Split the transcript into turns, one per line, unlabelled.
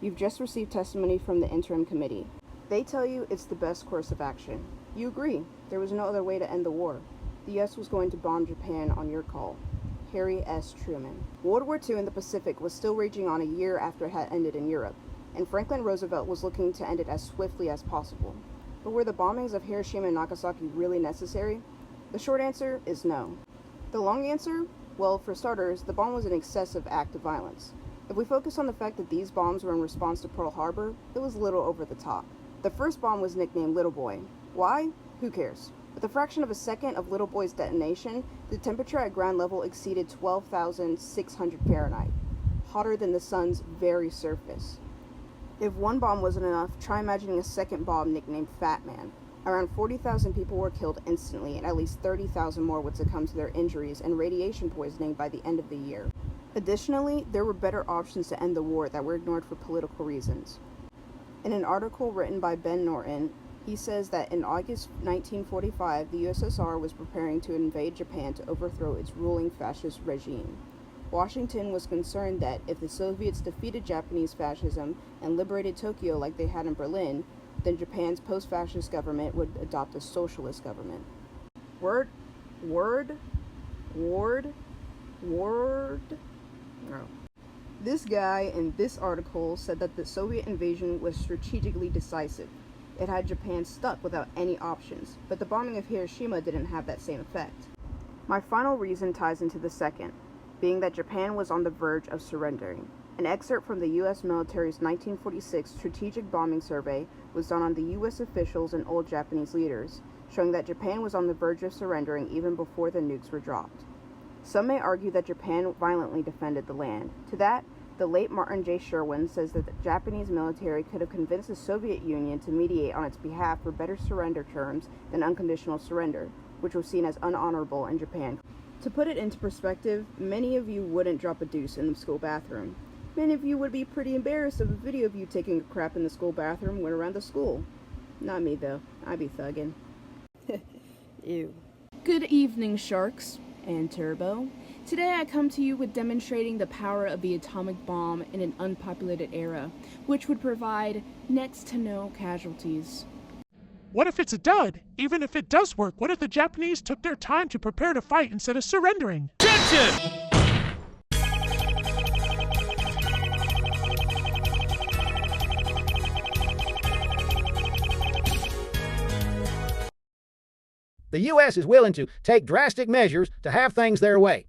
You've just received testimony from the interim committee. They tell you it's the best course of action. You agree. There was no other way to end the war. The U.S. was going to bomb Japan on your call. Harry S. Truman. World War II in the Pacific was still raging on a year after it had ended in Europe, and Franklin Roosevelt was looking to end it as swiftly as possible. But were the bombings of Hiroshima and Nagasaki really necessary? The short answer is no. The long answer? Well, for starters, the bomb was an excessive act of violence. If we focus on the fact that these bombs were in response to Pearl Harbor, it was a little over the top. The first bomb was nicknamed Little Boy. Why? Who cares? With a fraction of a second of Little Boy's detonation, the temperature at ground level exceeded 12,600 Fahrenheit, hotter than the sun's very surface. If one bomb wasn't enough, try imagining a second bomb nicknamed Fat Man. Around 40,000 people were killed instantly, and at least 30,000 more would succumb to their injuries and radiation poisoning by the end of the year. Additionally, there were better options to end the war that were ignored for political reasons. In an article written by Ben Norton, he says that in August 1945, the USSR was preparing to invade Japan to overthrow its ruling fascist regime. Washington was concerned that if the Soviets defeated Japanese fascism and liberated Tokyo like they had in Berlin, then Japan's post-fascist government would adopt a socialist government. Word. No. This guy in this article said that the Soviet invasion was strategically decisive. It had Japan stuck without any options, but the bombing of Hiroshima didn't have that same effect. My final reason ties into the second, being that Japan was on the verge of surrendering. An excerpt from the U.S. military's 1946 strategic bombing survey was done on the U.S. officials and old Japanese leaders, showing that Japan was on the verge of surrendering even before the nukes were dropped. Some may argue that Japan violently defended the land. To that, the late Martin J. Sherwin says that the Japanese military could have convinced the Soviet Union to mediate on its behalf for better surrender terms than unconditional surrender, which was seen as unhonorable in Japan. To put it into perspective, many of you wouldn't drop a deuce in the school bathroom. Many of you would be pretty embarrassed if a video of you taking a crap in the school bathroom went around the school. Not me, though. I'd be thugging. Ew. Good evening, sharks and Turbo. Today I come to you with demonstrating the power of the atomic bomb in an unpopulated era, which would provide next to no casualties.
What if it's a dud? Even if it does work, what if the Japanese took their time to prepare to fight instead of surrendering?
Attention!
The U.S. is willing to take drastic measures to have things their way.